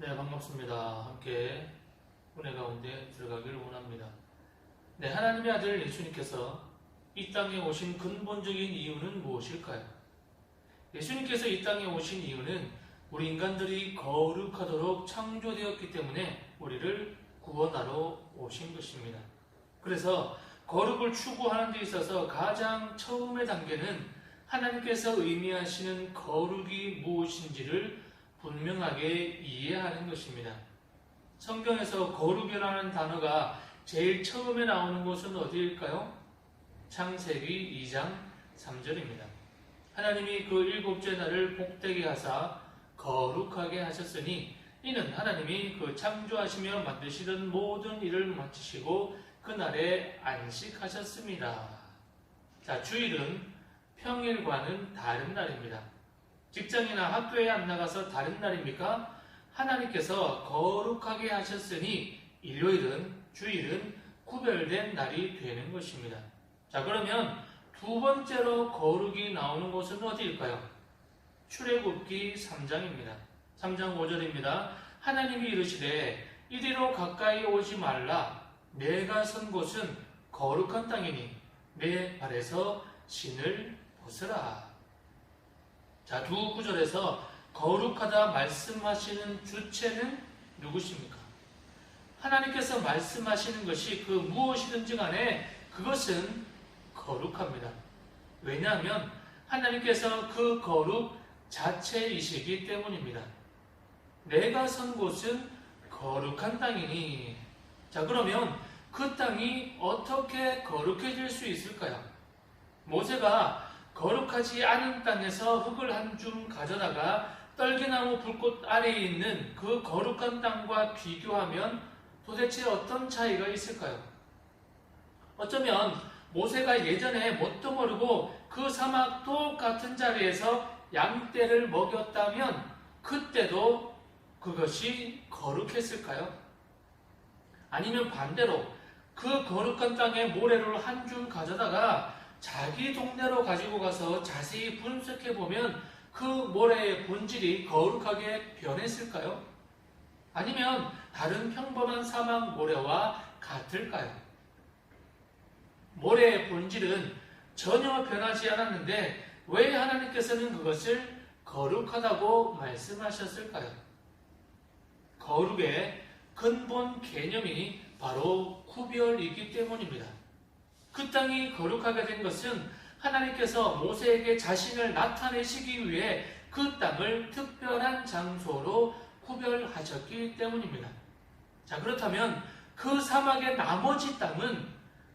네, 반갑습니다. 함께 은혜 가운데 들어가기를 원합니다. 네, 하나님의 아들 예수님께서 이 땅에 오신 근본적인 이유는 무엇일까요? 예수님께서 이 땅에 오신 이유는 우리 인간들이 거룩하도록 창조되었기 때문에 우리를 구원하러 오신 것입니다. 그래서 거룩을 추구하는 데 있어서 가장 처음의 단계는 하나님께서 의미하시는 거룩이 무엇인지를 분명하게 이해하는 것입니다. 성경에서 거룩이라는 단어가 제일 처음에 나오는 곳은 어디일까요? 창세기 2장 3절입니다. 하나님이 그 일곱째 날을 복되게 하사 거룩하게 하셨으니 이는 하나님이 그 창조하시며 만드시던 모든 일을 마치시고 그날에 안식하셨습니다. 자, 주일은 평일과는 다른 날입니다. 직장이나 학교에 안 나가서 다른 날입니까? 하나님께서 거룩하게 하셨으니 일요일은, 주일은 구별된 날이 되는 것입니다. 자, 그러면 두 번째로 거룩이 나오는 곳은 어디일까요? 출애굽기 3장입니다. 3장 5절입니다. 하나님이 이르시되 이리로 가까이 오지 말라. 내가 선 곳은 거룩한 땅이니 내 발에서 신을 벗으라. 자, 두 구절에서 거룩하다 말씀하시는 주체는 누구십니까? 하나님께서 말씀하시는 것이 그 무엇이든지 간에 그것은 거룩합니다. 왜냐하면 하나님께서 그 거룩 자체이시기 때문입니다. 내가 선 곳은 거룩한 땅이니. 자, 그러면 그 땅이 어떻게 거룩해질 수 있을까요? 모세가 거룩하지 않은 땅에서 흙을 한 줌 가져다가 떨기나무 불꽃 아래에 있는 그 거룩한 땅과 비교하면 도대체 어떤 차이가 있을까요? 어쩌면 모세가 예전에 뭣도 모르고 그 사막 똑같은 자리에서 양떼를 먹였다면 그때도 그것이 거룩했을까요? 아니면 반대로 그 거룩한 땅에 모래를 한 줌 가져다가 자기 동네로 가지고 가서 자세히 분석해보면 그 모래의 본질이 거룩하게 변했을까요? 아니면 다른 평범한 사막 모래와 같을까요? 모래의 본질은 전혀 변하지 않았는데 왜 하나님께서는 그것을 거룩하다고 말씀하셨을까요? 거룩의 근본 개념이 바로 구별이기 때문입니다. 그 땅이 거룩하게 된 것은 하나님께서 모세에게 자신을 나타내시기 위해 그 땅을 특별한 장소로 구별하셨기 때문입니다. 자, 그렇다면 그 사막의 나머지 땅은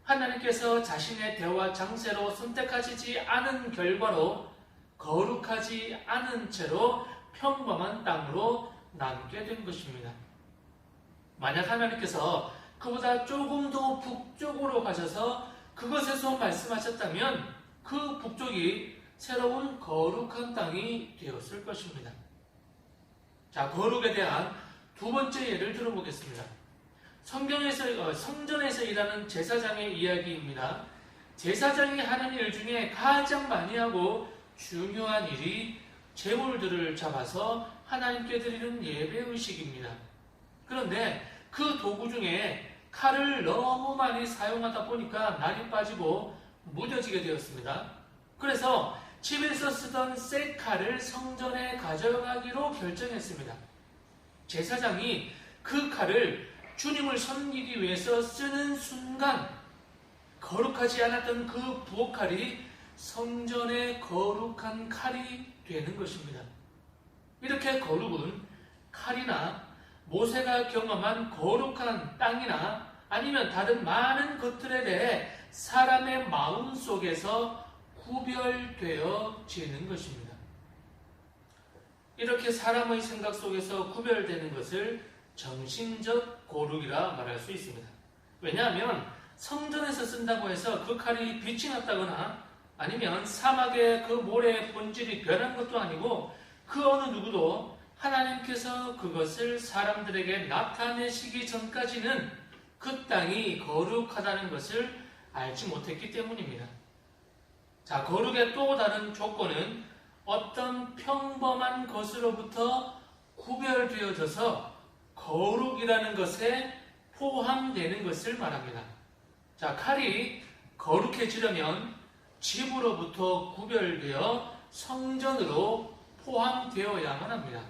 하나님께서 자신의 대화 장소로 선택하시지 않은 결과로 거룩하지 않은 채로 평범한 땅으로 남게 된 것입니다. 만약 하나님께서 그보다 조금 더 북쪽으로 가셔서 그것에서 말씀하셨다면 그 북쪽이 새로운 거룩한 땅이 되었을 것입니다. 자, 거룩에 대한 두 번째 예를 들어보겠습니다. 성전에서 일하는 제사장의 이야기입니다. 제사장이 하는 일 중에 가장 많이 하고 중요한 일이 제물들을 잡아서 하나님께 드리는 예배의식입니다. 그런데 그 도구 중에 칼을 너무 많이 사용하다 보니까 날이 빠지고 무뎌지게 되었습니다. 그래서 집에서 쓰던 새 칼을 성전에 가져가기로 결정했습니다. 제사장이 그 칼을 주님을 섬기기 위해서 쓰는 순간 거룩하지 않았던 그 부엌칼이 성전의 거룩한 칼이 되는 것입니다. 이렇게 거룩은 칼이나 모세가 경험한 거룩한 땅이나 아니면 다른 많은 것들에 대해 사람의 마음 속에서 구별되어지는 것입니다. 이렇게 사람의 생각 속에서 구별되는 것을 정신적 거룩이라 말할 수 있습니다. 왜냐하면 성전에서 쓴다고 해서 그 칼이 빛이 났다거나 아니면 사막의 그 모래의 본질이 변한 것도 아니고 그 어느 누구도 하나님께서 그것을 사람들에게 나타내시기 전까지는 그 땅이 거룩하다는 것을 알지 못했기 때문입니다. 자, 거룩의 또 다른 조건은 어떤 평범한 것으로부터 구별되어져서 거룩이라는 것에 포함되는 것을 말합니다. 자, 칼이 거룩해지려면 집으로부터 구별되어 성전으로 포함되어야만 합니다.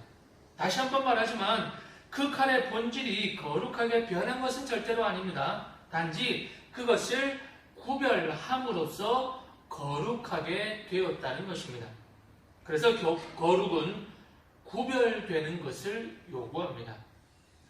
다시 한번 말하지만 그 칼의 본질이 거룩하게 변한 것은 절대로 아닙니다. 단지 그것을 구별함으로써 거룩하게 되었다는 것입니다. 그래서 거룩은 구별되는 것을 요구합니다.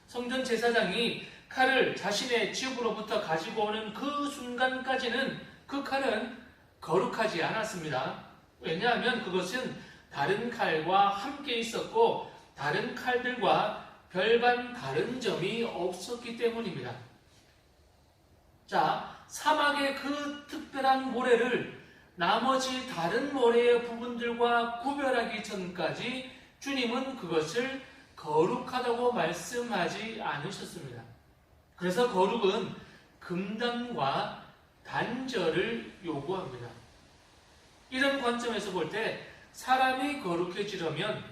성전 제사장이 칼을 자신의 집으로부터 가지고 오는 그 순간까지는 그 칼은 거룩하지 않았습니다. 왜냐하면 그것은 다른 칼과 함께 있었고 다른 칼들과 별반 다른 점이 없었기 때문입니다. 자, 사막의 그 특별한 모래를 나머지 다른 모래의 부분들과 구별하기 전까지 주님은 그것을 거룩하다고 말씀하지 않으셨습니다. 그래서 거룩은 금단과 단절을 요구합니다. 이런 관점에서 볼 때 사람이 거룩해지려면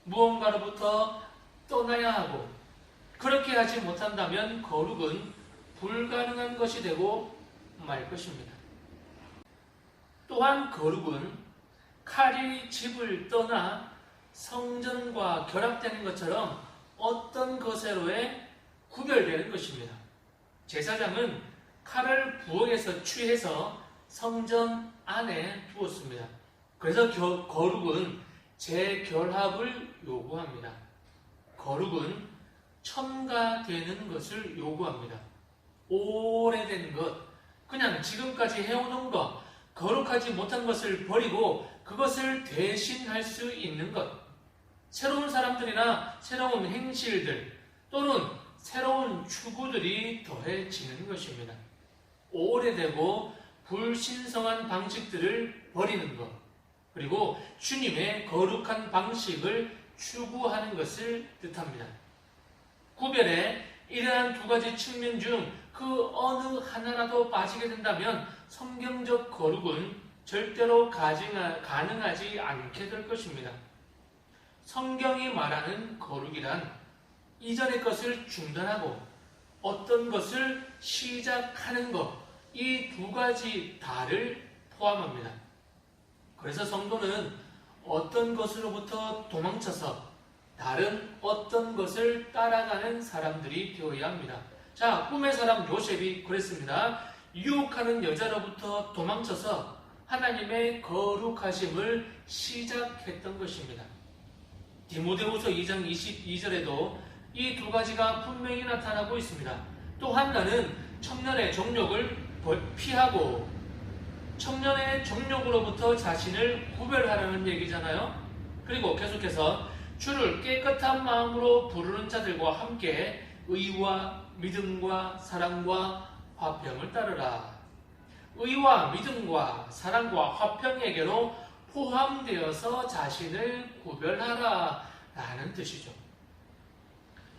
무언가로부터 떠나야 하고 그렇게 하지 못한다면 거룩은 불가능한 것이 되고 말 것입니다. 또한 거룩은 칼이 집을 떠나 성전과 결합되는 것처럼 어떤 것으로에 구별되는 것입니다. 제사장은 칼을 부엌에서 취해서 성전 안에 두었습니다. 그래서 거룩은 재결합을 요구합니다. 거룩은 첨가되는 것을 요구합니다. 오래된 것, 그냥 지금까지 해오는 것, 거룩하지 못한 것을 버리고 그것을 대신할 수 있는 것, 새로운 사람들이나 새로운 행실들 또는 새로운 추구들이 더해지는 것입니다. 오래되고 불신성한 방식들을 버리는 것, 그리고 주님의 거룩한 방식을 추구하는 것을 뜻합니다. 구별의 이러한 두 가지 측면 중 그 어느 하나라도 빠지게 된다면 성경적 거룩은 절대로 가능하지 않게 될 것입니다. 성경이 말하는 거룩이란 이전의 것을 중단하고 어떤 것을 시작하는 것, 이 두 가지 다를 포함합니다. 그래서 성도는 어떤 것으로부터 도망쳐서 다른 어떤 것을 따라가는 사람들이 되어야 합니다. 자, 꿈의 사람 요셉이 그랬습니다. 유혹하는 여자로부터 도망쳐서 하나님의 거룩하심을 시작했던 것입니다. 디모데후서 2장 22절에도 이 두 가지가 분명히 나타나고 있습니다. 또 하나는 청년의 정욕을 피하고 청년의 정욕으로부터 자신을 구별하라는 얘기잖아요. 그리고 계속해서 주를 깨끗한 마음으로 부르는 자들과 함께 의와 믿음과 사랑과 화평을 따르라. 의와 믿음과 사랑과 화평에게로 포함되어서 자신을 구별하라 라는 뜻이죠.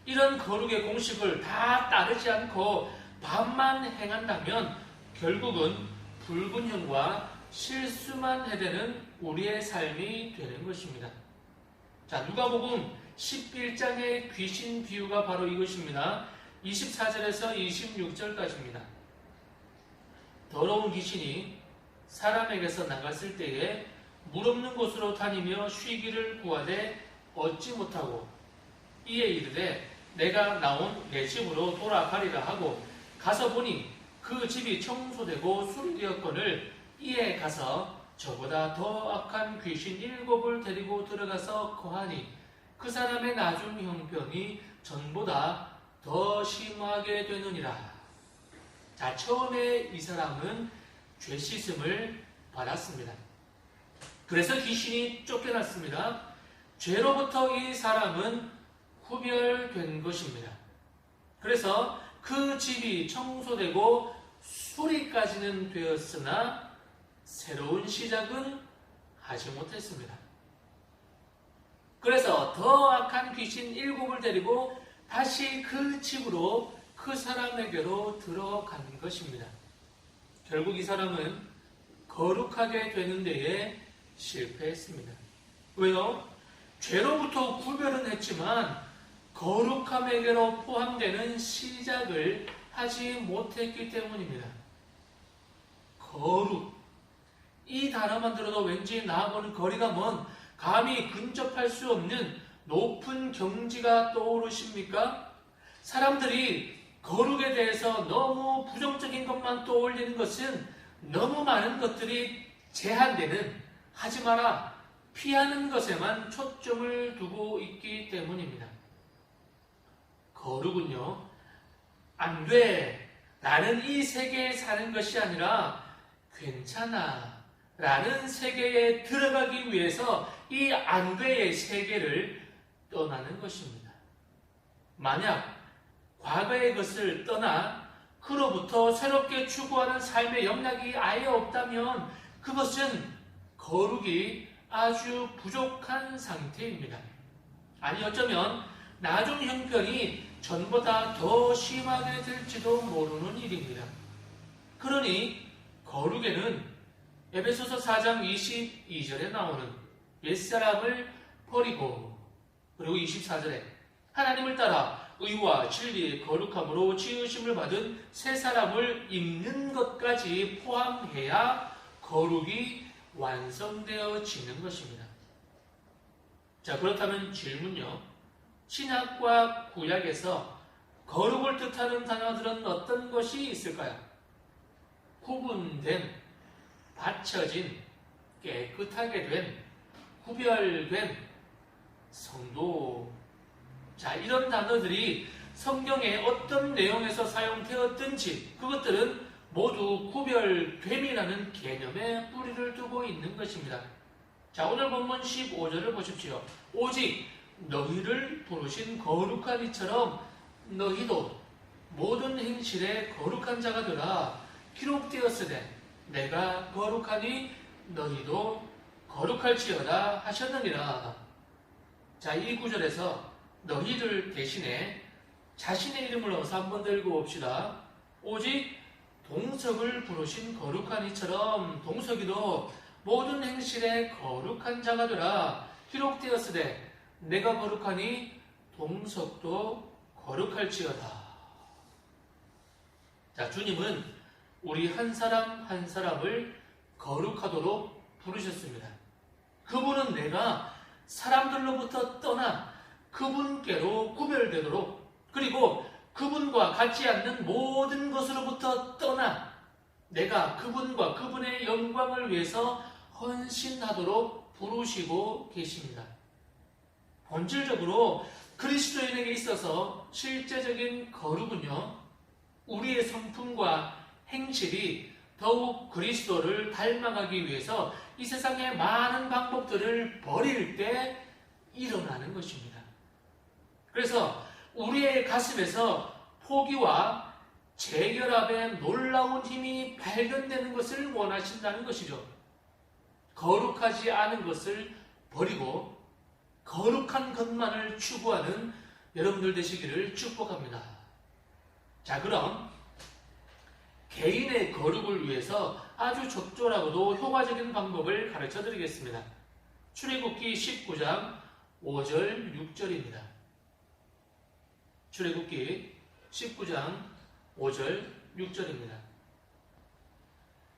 이런 거룩의 공식을 다 따르지 않고 반만 행한다면 결국은 불균형과 실수만 해대는 우리의 삶이 되는 것입니다. 자, 누가복음 11장의 귀신 비유가 바로 이것입니다. 24절에서 26절까지입니다. 더러운 귀신이 사람에게서 나갔을 때에 물 없는 곳으로 다니며 쉬기를 구하되 얻지 못하고 이에 이르되 내가 나온 내 집으로 돌아가리라 하고 가서 보니 그 집이 청소되고 수리되었거늘 이에 가서 저보다 더 악한 귀신 7을 데리고 들어가서 거하니 그 사람의 나중 형편이 전보다 더 심하게 되느니라. 자, 처음에 이 사람은 죄 씻음을 받았습니다. 그래서 귀신이 쫓겨났습니다. 죄로부터 이 사람은 구별된 것입니다. 그래서 그 집이 청소되고 수리까지는 되었으나 새로운 시작은 하지 못했습니다. 그래서 더 악한 귀신 7을 데리고 다시 그 집으로 그 사람에게로 들어간 것입니다. 결국 이 사람은 거룩하게 되는 데에 실패했습니다. 왜요? 죄로부터 구별은 했지만 거룩함에게로 포함되는 시작을 하지 못했기 때문입니다. 거룩. 이 단어만 들어도 왠지 나하고는 거리가 먼, 감히 근접할 수 없는 높은 경지가 떠오르십니까? 사람들이 거룩에 대해서 너무 부정적인 것만 떠올리는 것은 너무 많은 것들이 제한되는, 하지 마라, 피하는 것에만 초점을 두고 있기 때문입니다. 거룩은요, 안 돼, 나는 이 세계에 사는 것이 아니라 괜찮아 라는 세계에 들어가기 위해서 이 안 돼의 세계를 떠나는 것입니다. 만약 과거의 것을 떠나 그로부터 새롭게 추구하는 삶의 영역이 아예 없다면 그것은 거룩이 아주 부족한 상태입니다. 아니 어쩌면 나중 형편이 전보다 더 심하게 될지도 모르는 일입니다. 그러니 거룩에는 에베소서 4장 22절에 나오는 옛사람을 버리고, 그리고 24절에 하나님을 따라 의와 진리의 거룩함으로 지으심을 받은 새 사람을 입는 것까지 포함해야 거룩이 완성되어지는 것입니다. 자, 그렇다면 질문요. 신약과 구약에서 거룩을 뜻하는 단어들은 어떤 것이 있을까요? 구분된, 받쳐진, 깨끗하게 된, 구별된, 성도. 자, 이런 단어들이 성경의 어떤 내용에서 사용되었든지 그것들은 모두 구별됨이라는 개념에 뿌리를 두고 있는 것입니다. 자, 오늘 본문 15절을 보십시오. 오직 너희를 부르신 거룩한 이처럼 너희도 모든 행실에 거룩한 자가 되라. 기록되었으되 내가 거룩하니 너희도 거룩할지어다 하셨느니라. 자, 이 구절에서 너희를 대신에 자신의 이름을 넣어서 한 번 더 읽어봅시다. 오직 동석을 부르신 거룩한 이처럼 동석이도 모든 행실에 거룩한 자가 되라. 기록되었으되 내가 거룩하니 동석도 거룩할지어다. 자, 주님은 우리 한 사람 한 사람을 거룩하도록 부르셨습니다. 그분은 내가 사람들로부터 떠나 그분께로 구별되도록, 그리고 그분과 같지 않는 모든 것으로부터 떠나 내가 그분과 그분의 영광을 위해서 헌신하도록 부르시고 계십니다. 본질적으로 그리스도인에게 있어서 실제적인 거룩은요, 우리의 성품과 행실이 더욱 그리스도를 닮아가기 위해서 이 세상의 많은 방법들을 버릴 때 일어나는 것입니다. 그래서 우리의 가슴에서 포기와 재결합의 놀라운 힘이 발견되는 것을 원하신다는 것이죠. 거룩하지 않은 것을 버리고 거룩한 것만을 추구하는 여러분들 되시기를 축복합니다. 자, 그럼 개인의 거룩을 위해서 아주 적절하고도 효과적인 방법을 가르쳐 드리겠습니다. 출애굽기 19장 5절 6절입니다. 출애굽기 19장 5절 6절입니다.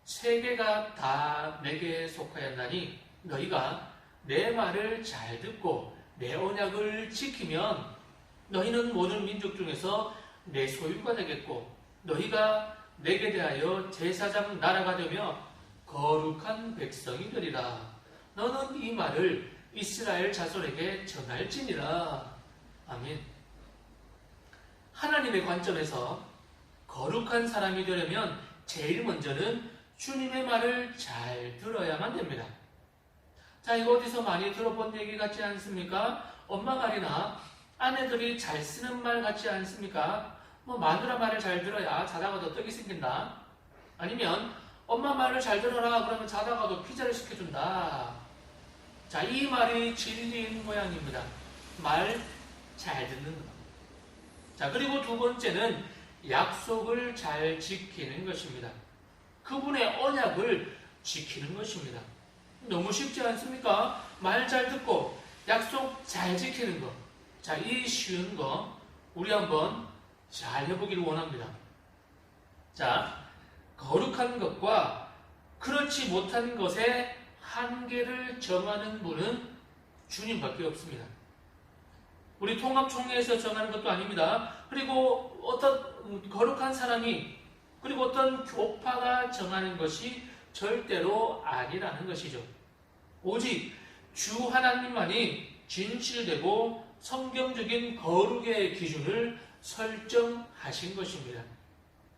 세계가 다 내게 속하였나니 너희가 내 말을 잘 듣고 내 언약을 지키면 너희는 모든 민족 중에서 내 소유가 되겠고 너희가 내게 대하여 제사장 나라가 되며 거룩한 백성이 되리라. 너는 이 말을 이스라엘 자손에게 전할지니라. 아멘. 하나님의 관점에서 거룩한 사람이 되려면 제일 먼저는 주님의 말을 잘 들어야만 됩니다. 자, 이거 어디서 많이 들어본 얘기 같지 않습니까? 엄마 말이나 아내들이 잘 쓰는 말 같지 않습니까? 마누라 말을 잘 들어야 자다가도 떡이 생긴다. 아니면 엄마 말을 잘 들어라 그러면 자다가도 피자를 시켜준다. 자, 이 말이 진리인 모양입니다. 말 잘 듣는 것. 자, 그리고 두 번째는 약속을 잘 지키는 것입니다. 그분의 언약을 지키는 것입니다. 너무 쉽지 않습니까? 말 잘 듣고 약속 잘 지키는 것. 자, 이 쉬운 거 우리 한번 잘 해보기를 원합니다. 자, 거룩한 것과 그렇지 못한 것의 한계를 정하는 분은 주님밖에 없습니다. 우리 통합총회에서 정하는 것도 아닙니다. 그리고 어떤 거룩한 사람이, 그리고 어떤 교파가 정하는 것이 절대로 아니라는 것이죠. 오직 주 하나님만이 진실되고 성경적인 거룩의 기준을 설정하신 것입니다.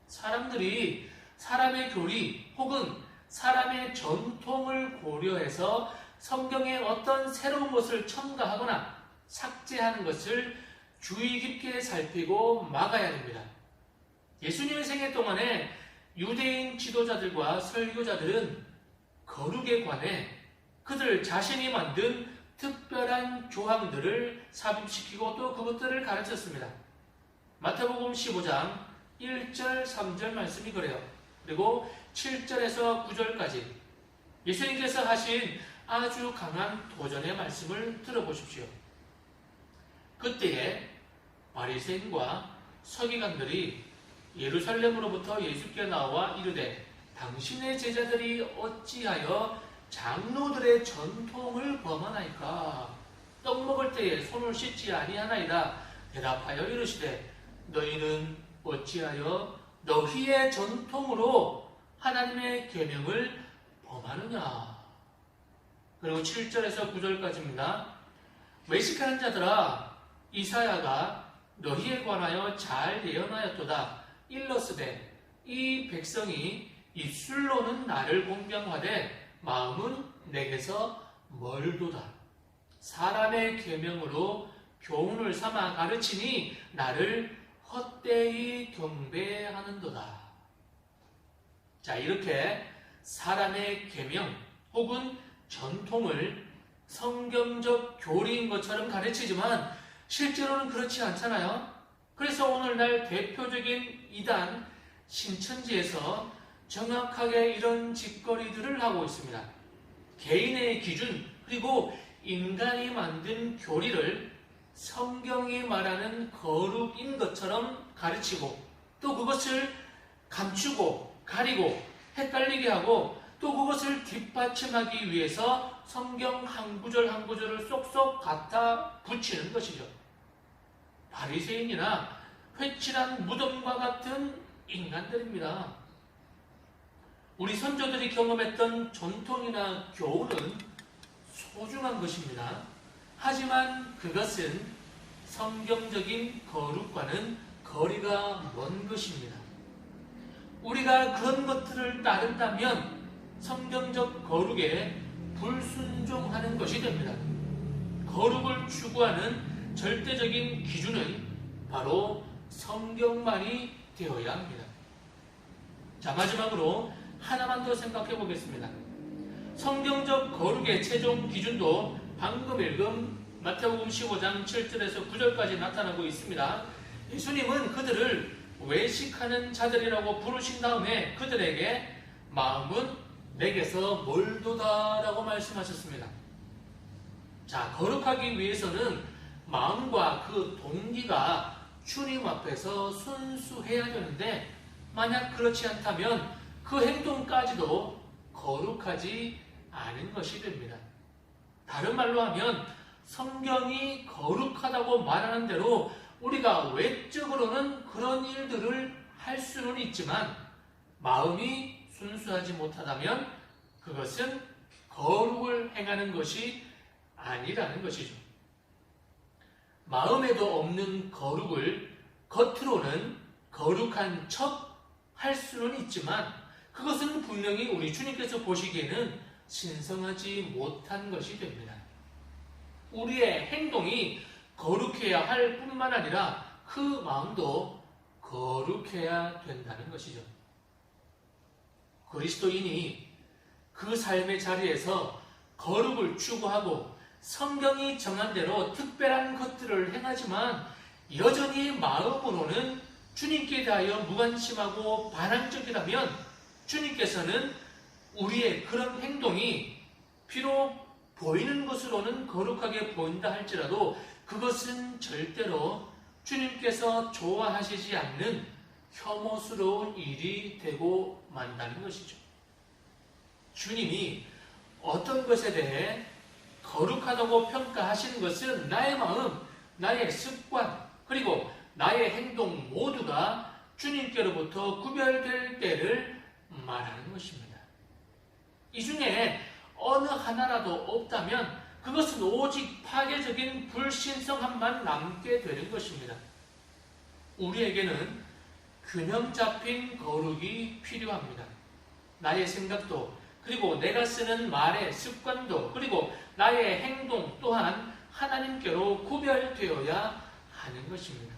사람들이 사람의 교리 혹은 사람의 전통을 고려해서 성경에 어떤 새로운 것을 첨가하거나 삭제하는 것을 주의 깊게 살피고 막아야 됩니다. 예수님의 생애 동안에 유대인 지도자들과 설교자들은 거룩에 관해 그들 자신이 만든 특별한 조항들을 삽입시키고 또 그것들을 가르쳤습니다. 마태복음 15장 1절, 3절 말씀이 그래요. 그리고 7절에서 9절까지 예수님께서 하신 아주 강한 도전의 말씀을 들어보십시오. 그때에 바리새인과 서기관들이 예루살렘으로부터 예수께 나와 이르되 당신의 제자들이 어찌하여 장로들의 전통을 범하나이까? 떡 먹을 때에 손을 씻지 아니하나이다. 대답하여 이르시되 너희는 어찌하여 너희의 전통으로 하나님의 계명을 범하느냐? 그리고 7절에서 9절까지입니다. 외식하는 자들아, 이사야가 너희에 관하여 잘 예언하였도다. 일러스되 이 백성이 입술로는 나를 공경하되 마음은 내게서 멀도다. 사람의 계명으로 교훈을 삼아 가르치니 나를 헛되이 경배하는도다. 자, 이렇게 사람의 계명 혹은 전통을 성경적 교리인 것처럼 가르치지만 실제로는 그렇지 않잖아요. 그래서 오늘날 대표적인 이단 신천지에서 정확하게 이런 짓거리들을 하고 있습니다. 개인의 기준 그리고 인간이 만든 교리를 성경이 말하는 거룩인 것처럼 가르치고 또 그것을 감추고 가리고 헷갈리게 하고 또 그것을 뒷받침하기 위해서 성경 한 구절 한 구절을 쏙쏙 갖다 붙이는 것이죠. 바리새인이나 회칠한 무덤과 같은 인간들입니다. 우리 선조들이 경험했던 전통이나 교훈은 소중한 것입니다. 하지만 그것은 성경적인 거룩과는 거리가 먼 것입니다. 우리가 그런 것들을 따른다면 성경적 거룩에 불순종하는 것이 됩니다. 거룩을 추구하는 절대적인 기준은 바로 성경만이 되어야 합니다. 자, 마지막으로 하나만 더 생각해 보겠습니다. 성경적 거룩의 최종 기준도 방금 읽은 마태복음 15장 7절에서 9절까지 나타나고 있습니다. 예수님은 그들을 외식하는 자들이라고 부르신 다음에 그들에게 마음은 내게서 멀도다라고 말씀하셨습니다. 자, 거룩하기 위해서는 마음과 그 동기가 주님 앞에서 순수해야 되는데 만약 그렇지 않다면 그 행동까지도 거룩하지 않은 것이 됩니다. 다른 말로 하면 성경이 거룩하다고 말하는 대로 우리가 외적으로는 그런 일들을 할 수는 있지만 마음이 순수하지 못하다면 그것은 거룩을 행하는 것이 아니라는 것이죠. 마음에도 없는 거룩을 겉으로는 거룩한 척 할 수는 있지만 그것은 분명히 우리 주님께서 보시기에는 신성하지 못한 것이 됩니다. 우리의 행동이 거룩해야 할 뿐만 아니라 그 마음도 거룩해야 된다는 것이죠. 그리스도인이 그 삶의 자리에서 거룩을 추구하고 성경이 정한 대로 특별한 것들을 행하지만 여전히 마음으로는 주님께 대하여 무관심하고 반항적이라면 주님께서는 우리의 그런 행동이 비록 보이는 것으로는 거룩하게 보인다 할지라도 그것은 절대로 주님께서 좋아하시지 않는 혐오스러운 일이 되고 만다는 것이죠. 주님이 어떤 것에 대해 거룩하다고 평가하시는 것은 나의 마음, 나의 습관, 그리고 나의 행동 모두가 주님께로부터 구별될 때를 말하는 것입니다. 이 중에 어느 하나라도 없다면 그것은 오직 파괴적인 불신성함만 남게 되는 것입니다. 우리에게는 균형 잡힌 거룩이 필요합니다. 나의 생각도, 그리고 내가 쓰는 말의 습관도, 그리고 나의 행동 또한 하나님께로 구별되어야 하는 것입니다.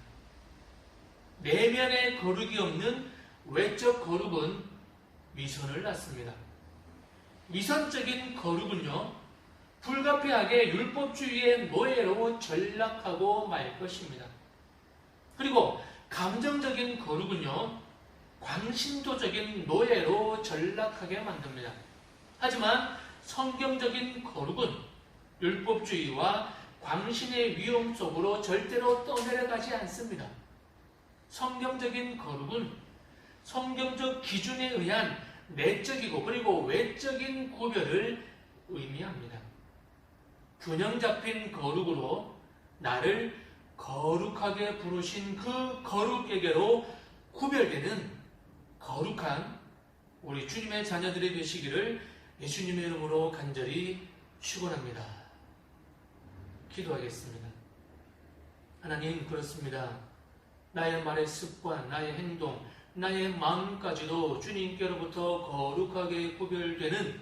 내면의 거룩이 없는 외적 거룩은 위선을 낳습니다. 위선적인 거룩은요, 불가피하게 율법주의의 노예로 전락하고 말 것입니다. 그리고 감정적인 거룩은요, 광신도적인 노예로 전락하게 만듭니다. 하지만 성경적인 거룩은 율법주의와 광신의 위험 속으로 절대로 떠내려가지 않습니다. 성경적인 거룩은 성경적 기준에 의한 내적이고 그리고 외적인 구별을 의미합니다. 균형 잡힌 거룩으로 나를 거룩하게 부르신 그 거룩에게로 구별되는 거룩한 우리 주님의 자녀들이 되시기를 예수님의 이름으로 간절히 축원합니다. 기도하겠습니다. 하나님, 그렇습니다. 나의 말의 습관, 나의 행동, 나의 마음까지도 주님께로부터 거룩하게 구별되는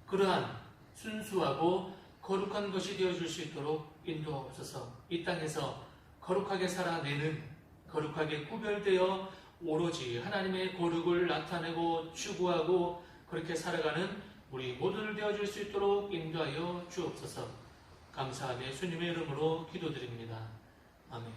그러한 순수하고 거룩한 것이 되어줄 수 있도록 인도하옵소서. 이 땅에서 거룩하게 살아내는, 거룩하게 구별되어 오로지 하나님의 거룩을 나타내고 추구하고 그렇게 살아가는 우리 모두를 되어줄 수 있도록 인도하여 주옵소서. 감사하며 예수님의 이름으로 기도드립니다. 아멘.